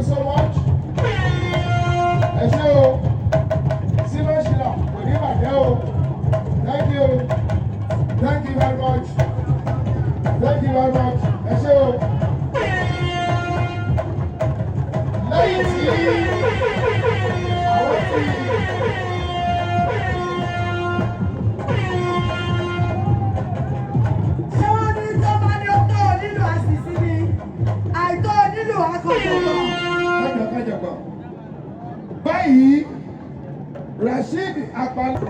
you so much. Ẹ ṣé o, Simon Shila, kò ní bàjẹ́ o. Thank you. Thank you very much. Thank you very much. Ẹ ṣé o. Lẹ́yìn tí àwọn tí ṣé wọ́n ní tó bá ní ó tó nílò àṣìṣí ni àìtó nílò akọ̀jọ̀gbọ́n. kájọ̀kájọ̀gbọ́n. Báyìí, Rasheed Apala.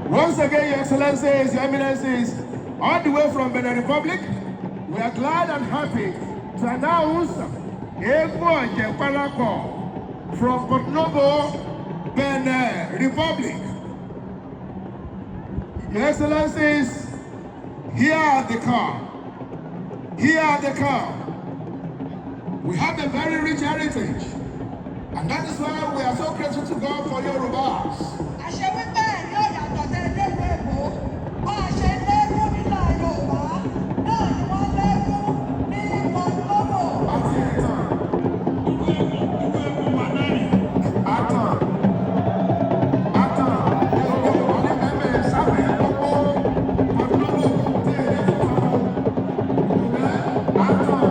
Once again, Your Excellencies, Your Eminences, all the way from Benin Republic, we are glad and happy to announce Egbo Jepalako from Porto-Novo, Benin Republic. Your Excellencies, here are the car. Here are the car. We have a very rich heritage. And that is why we are so grateful to God for Yorubas. Àṣẹ wípé yóò yàtọ̀ tẹ lẹ́nu èbó. Bá a ṣe lẹ́nu nílà Yorùbá, náà ni wọ́n lẹ́nu ní Pọ̀npọ́pọ̀. Àti ìtàn. Ìwé ewu wà náà. Àtàn. Àtàn. Ọ̀nà mẹ́mẹ́ sábẹ̀ gbogbo. Pọ̀npọ́pọ̀ tí èyí ti tọ́. Ìwé àtàn.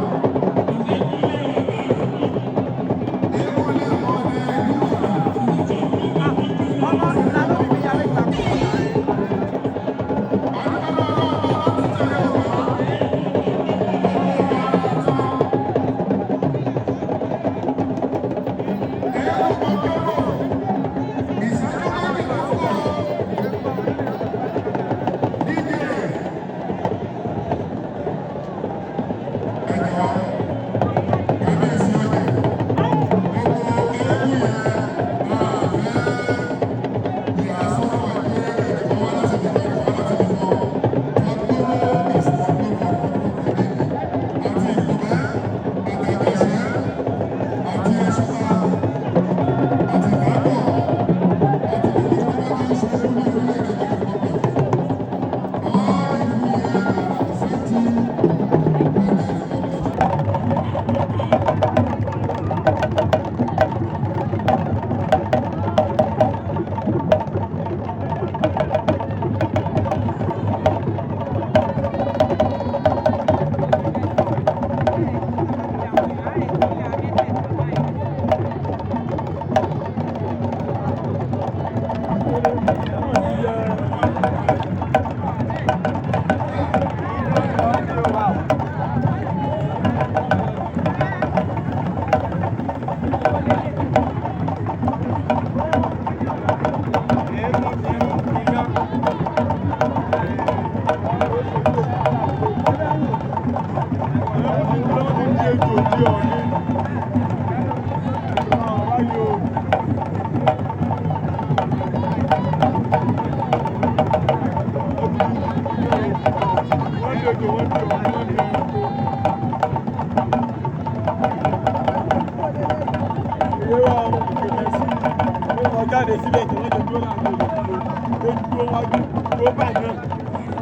Jáde sílẹ̀ tí wọ́n jẹ dúró láàrin ìlú tó dúró wájú tó báyìí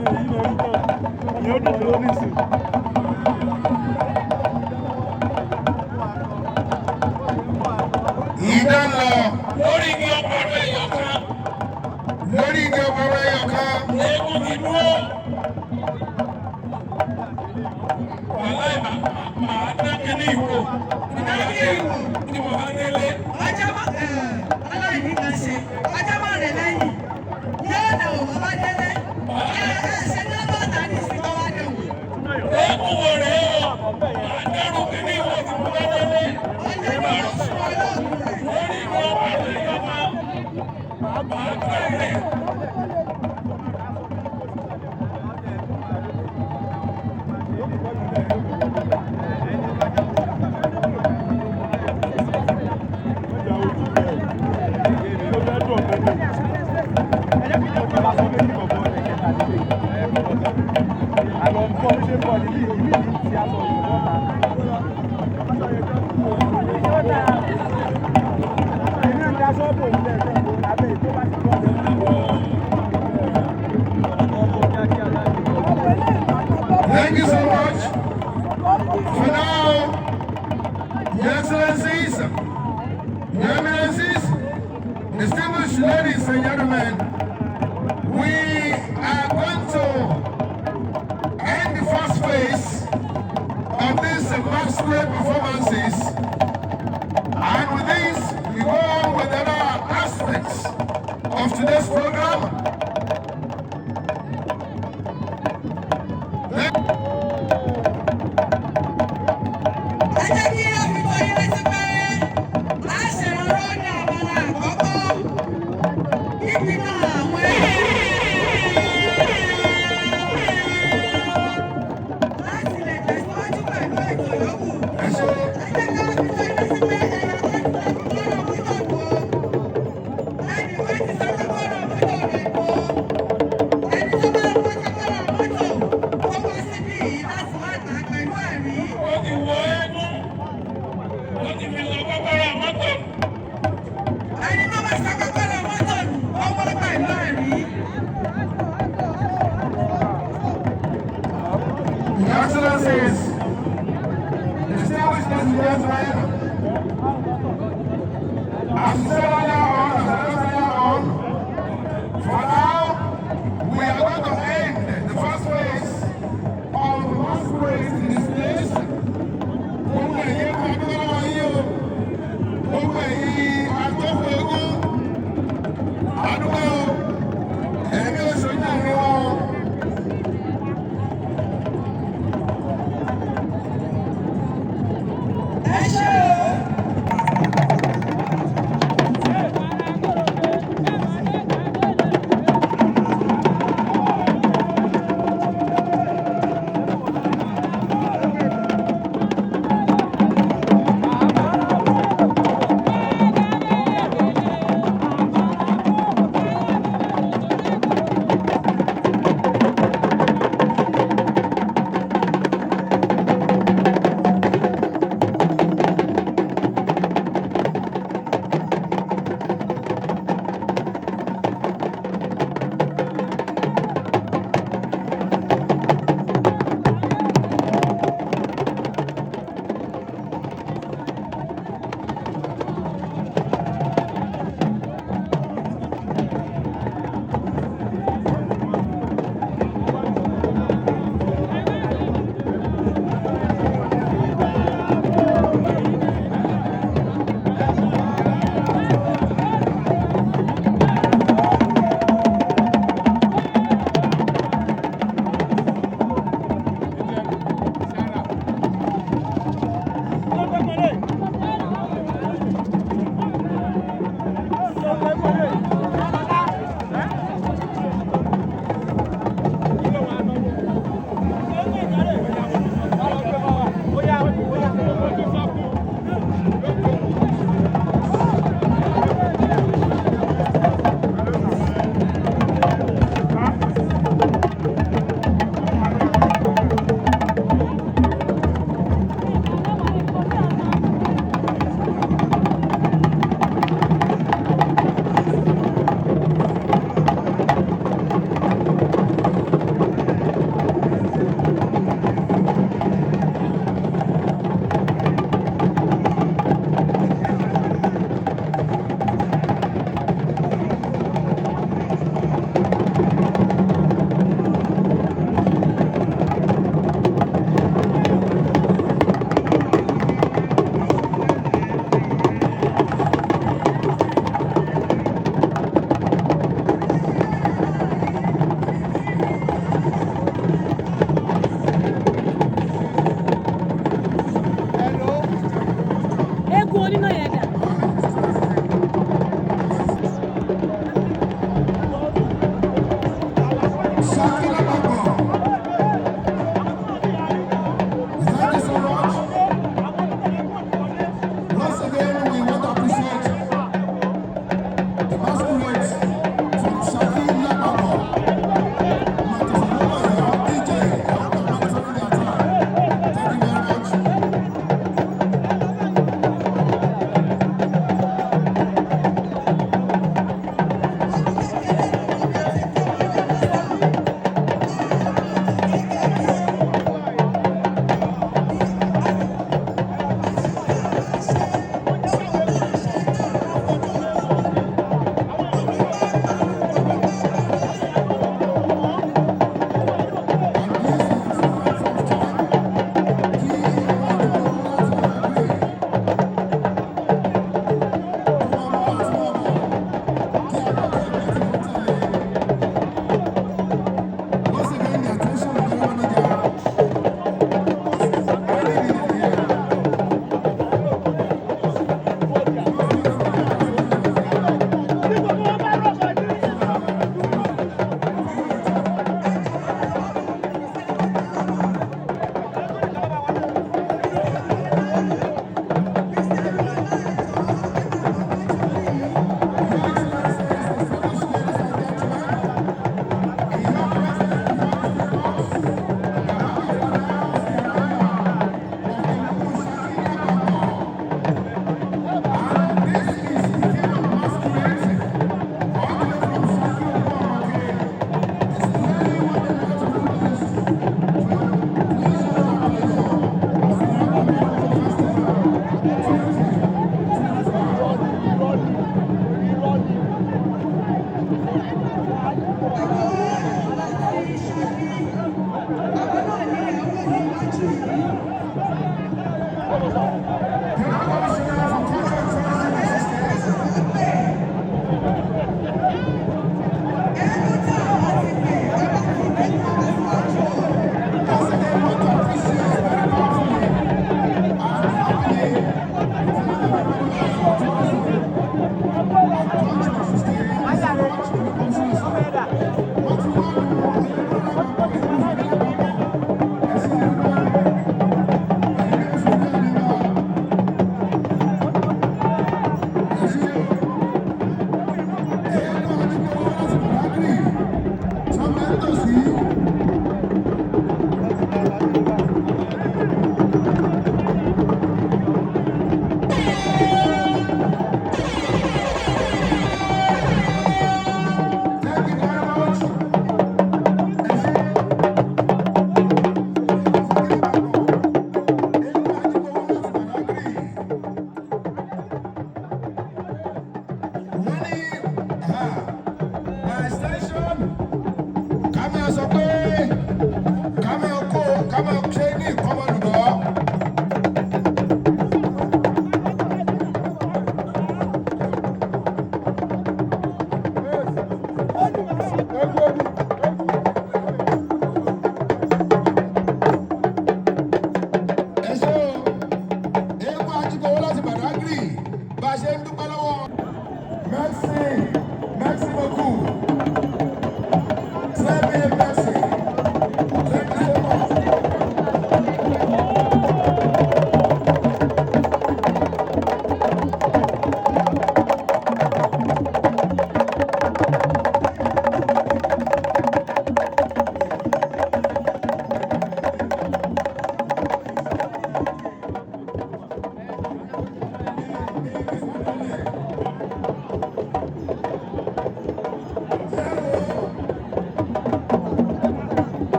náà èyí náà rí tán ìyẹn ó dùn lọ́wọ́ nísìn. Ìdáná lórí igi ọ̀pọ̀lọpọ̀ ẹ̀yọ̀ kan. Lórí igi ọ̀pọ̀lọpọ̀ ẹ̀yọ̀ kan. Eégún ti dúró. Wàhálà ìmà máa dákẹ́ ní ìwò. Ìdájọ́ ìwò Ní mo bá délé. ọjọ́ aláìní kan ṣe ọjọ́ mọ́ rẹ̀ lẹ́yìn yóò dẹ̀ wò bàbá délé. Ṣé ní ọba ọ̀tá ní ìsìnkú wá dẹ̀ wò? Eégún wo rèé o? Àdẹ́rù kìíní ìwò ti mo bá délé. Ọjọ́ ní ọ̀sùn ọlọ́ọ̀gùn rẹ̀. Lórí igi ọ̀pọ̀lọpọ̀ ẹ̀yọ̀ kan. Máa bẹ̀rẹ̀. Thank you so much. For now, Your Excellencies, Your Eminences, distinguished ladies and gentlemen, we are going to end the first phase of these masquerade performances. And with this, we go on with other aspects of today's program. Ẹ jẹ́ kí a fi tó yín létí pé a ṣèrànwọ́ ní abala àkọ́kọ́. Ibi náà àwọn láti lè tẹ̀síwájú pẹ̀lú ètò yòókù. Ẹ jẹ́ kí a fi tó yín létí pé ẹ̀yà láti lọ́rọ̀ mútò kó. Ẹni wọ́n ti sọ pé kọ́rọ̀ mútò rẹ̀ kó. Ẹni tó bá ń wọ́n kọ́rọ̀ mútò kó wá síbí yìí láti wá gbà pẹ̀lú ẹ̀rí. Ó ti wọ eégún. Excellencies, distinguished ladies and gentlemen, as ceremonial on, for now, we are going to end the first phase of the masquerade in this place. Gbogbo ẹ̀yin pàdé lọ́wọ́ yìí o, gbogbo ẹ̀yin àtọ́kùn egún, àdúgbò ẹ̀mí oṣù náà ni wọ́n. Ẹ ṣé o.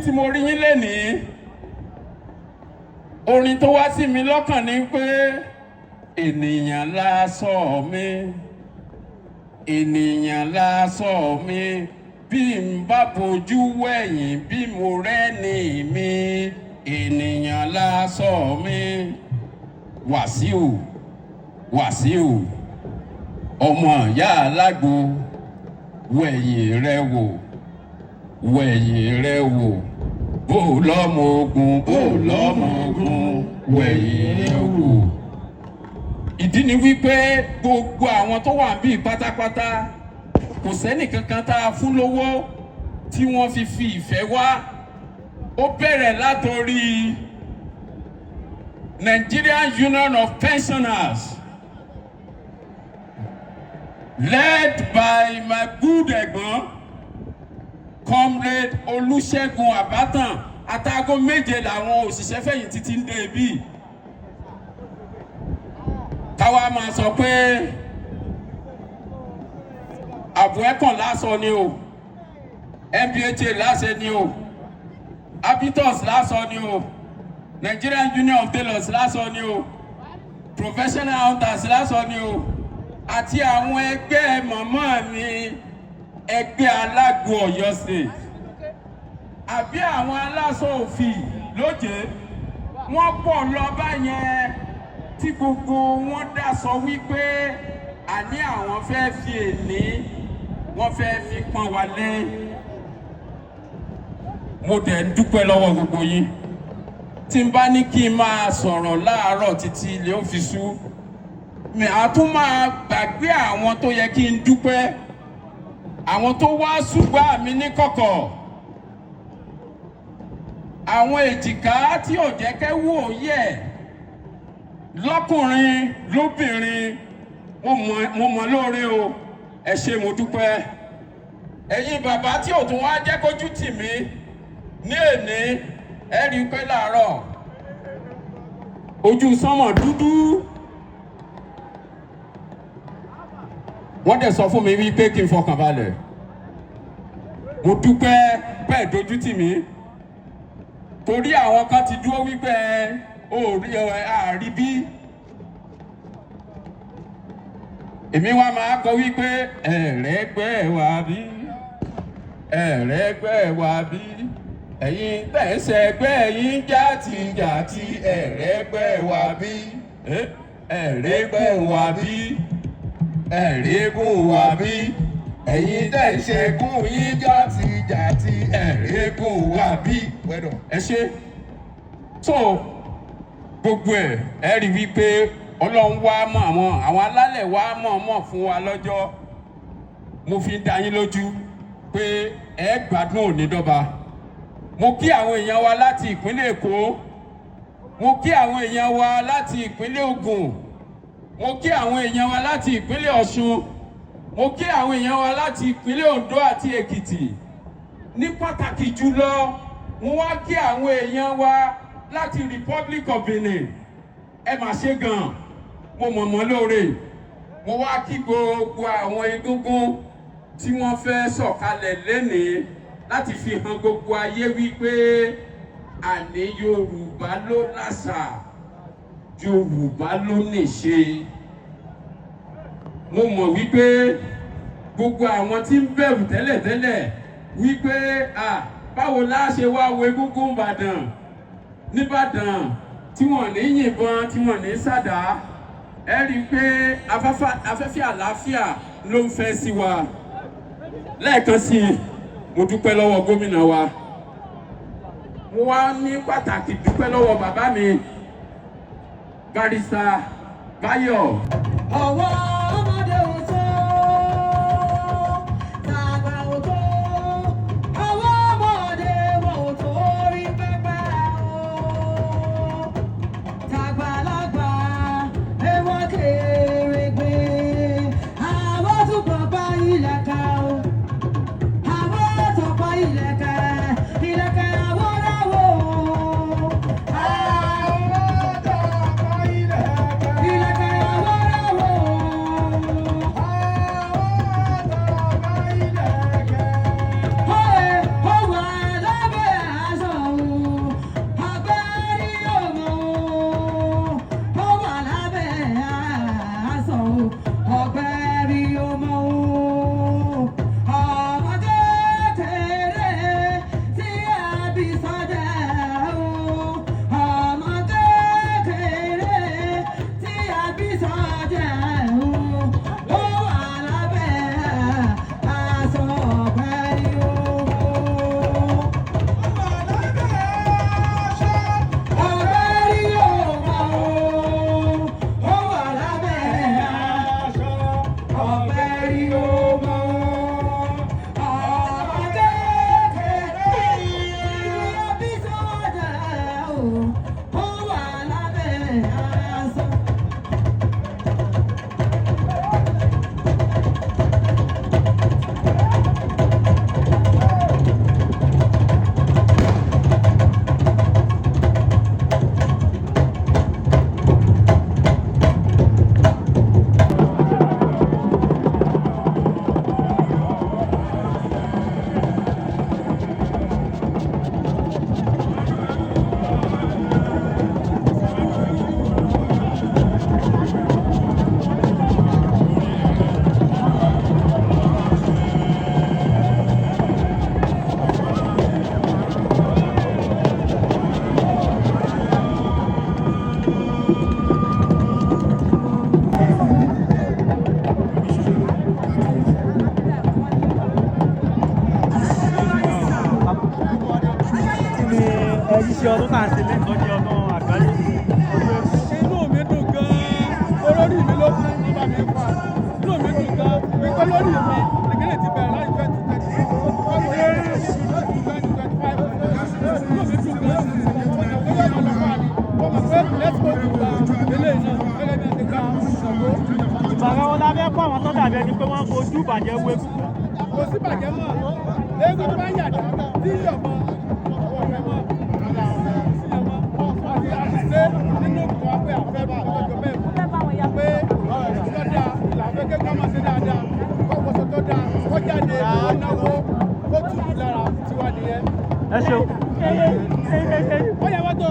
tí mo rí yín lénìí orin tó wá sí mi lọ́kàn ni pé ènìyàn lásán mi ènìyàn lásán mi bí n bá bojú wẹ̀yìn bí mo rẹ́ni mi ènìyàn lásán mi Wàsíù Wàsíù ọmọ ìyá alágbo wẹ̀yìn rẹ wò wẹ̀yìn rẹ wò bó lọ́mọ ogun bó lọ́mọ ogun wẹ̀yìn rẹ wò. Ìdí ni wípé gbogbo àwọn tó wà níbí pátápátá kò sẹ́nì kankan tá a fún lówó tí wọ́n fi ìfẹ́ wá. Ó bẹ̀rẹ̀ látòrí Nigerian Union of Pensioners led by my good ẹ̀gbọ́n Comrade Olúṣẹ́gun Àbátàn àtàgọ́ méje làwọn òṣìṣẹ́ fẹ̀yìntì ti ń dé ibí. Káwa máa sọ pé àbò ẹ̀kàn lásán ni o, MPHA lásán ni o, Abitos lásán ni o, Nigerian Union of Tailors lásán ni o, Professional Hunters lásán ni o, àti àwọn ẹgbẹ́ mọ̀mọ́ mi ẹgbẹ́ alágbo Ọ̀yọ́ State àbí àwọn aláṣọ òfì lóje wọ́n pọ̀ lọ báyẹn tí gbogbo wọn dá sọ wípé àní àwọn fẹ́ fi èní wọ́n fẹ́ fi pọ́n wa lé. Mo dẹ̀ ń dúpẹ́ lọ́wọ́ gbogbo yín tí n bá ní kí n máa sọ̀rọ̀ láàárọ̀ títí ilé ó fi ṣú mi a tún máa gbàgbé àwọn tó yẹ kí n dúpẹ́ àwọn tó wá ṣùgbọ́n mi ní kọ̀kọ̀ àwọn èjìká tí ò jẹ́ kẹ́wù òye lọ́kùnrin lóbìnrin mo mọ̀ lóore o ẹ ṣé mo dúpẹ́ ẹ̀yin bàbá tí ò tún wá jẹ́ kójú tì mí ní èní ẹ rí i pé láàárọ̀ ojú sánmọ̀ dúdú. Wọ́n dẹ̀ sọ fún mi wípé kí n fọkàn balẹ̀. Mo dúpẹ́ bẹ́ẹ̀ dojú tì mí. Torí àwọn kan ti dúró wípé àárí bí. Èmi wá máa kọ wípé ẹ̀rẹ́gbẹ́ wa bí. Ẹ̀rẹ́gbẹ́ wa bí. Ẹ̀yin tẹ̀sẹ̀gbẹ́ yín jàtijàti ẹ̀rẹ́gbẹ́ wa bí. Ẹ̀rẹ́gbẹ́ wa bí. Ẹ̀rẹ́gùn wa bí ẹ̀yin tẹ̀ ṣe gùn yín jàtijàti ẹ̀rẹ́gùn wa bí. Ẹ ṣe so gbogbo ẹ rí wípé Ọlọ́run wá mọ̀ àwọn alálẹ̀ wá mọ̀ fún wa lọ́jọ́. Mo fi ń dá yín lójú pé ẹ gbádùn òní dọ́ba. Mo kí àwọn èèyàn wa láti ìpínlẹ̀ Èkó, mo kí àwọn èèyàn wa láti ìpínlẹ̀ Ògùn, mo kí àwọn èèyàn wa láti ìpínlẹ̀ Ọ̀ṣun, mo kí àwọn èèyàn wa láti ìpínlẹ̀ Oǹdó àti Èkìtì. Ní pàtàkì jùlọ mo wá kí àwọn èèyàn wa láti Republic of Benin. Ẹ mà ṣe gan, mo mọ̀ lóore. Mo wá kí gbogbo àwọn egúngún tí wọ́n fẹ́ sọ̀kalẹ̀ lénìí láti fi hàn gbogbo ayé wípé àní Yorùbá ló láṣà, Yorùbá ló níṣe. Mo mọ̀ wípé gbogbo àwọn tí ń bẹ̀rù tẹ́lẹ̀tẹ́lẹ̀ wípé báwo la ṣe wá wo egúngún Ìbàdàn níbàdàn tí wọ́n ní yìnbọn tí wọ́n ní sàdá, ẹ rí i pé afẹ́fẹ́ àlàáfíà ló ń fẹ́ sí wa. Lẹ́ẹ̀kan sí i mo dúpẹ́ lọ́wọ́ gómìnà wa. Mo wá ní pàtàkì dúpẹ́ lọ́wọ́ bàbá mi Barrister Báyọ̀. Ọwọ́ ọmọdé ò tó, tàgbà ò tó, ọwọ́ ọmọdé wọn ò tó rí pẹ́pẹ́ o. Tàgbàlagbà ẹ̀wọ̀n kèrègbè, àwọn tún bàbá ìlẹ̀kẹ̀ o. Àwọn tún bá ìlẹ̀kẹ̀ àwọn náwó o. Ìlẹ̀kẹ̀ àwọn náwó o. iṣẹ́ ọdún tá à ń ṣe lẹ́yìn tó jẹ́ ọdún àgbáyé. Inú mi dùn gan-an, olórí mi ló fún mi bá mi fà. Inú mi dùn gan-an, pé olórí mi ìgbélé ti bẹ̀rẹ̀ láti 2020. Inú mi dùn gan-an, ìbàrá wọn lábẹ́ kọ́ àwọn tó dàbí ẹni pé wọ́n fojú ìbàjẹ́ wo egungun. Kò sí ìbàjẹ́ mọ́, eégún tó bá yàtọ̀ tí yọ̀ mọ́ ọwọ́ fẹ́ mọ́ ọ̀la ọ̀fẹ́ sí yọ̀ mọ́ àti àṣìṣe nínú ìkọ́ pé àfẹ́ bá ọjọ́ bẹ́ẹ̀ mọ́ pé tó dáa ìlànà kékeré máa ṣe dáadáa kọ́kọ́sọ tó dáa kó jáde kó náwó kó tùtù lára tiwa nìyẹn. Ẹ ṣeun. Ó yẹ wọ́n tó.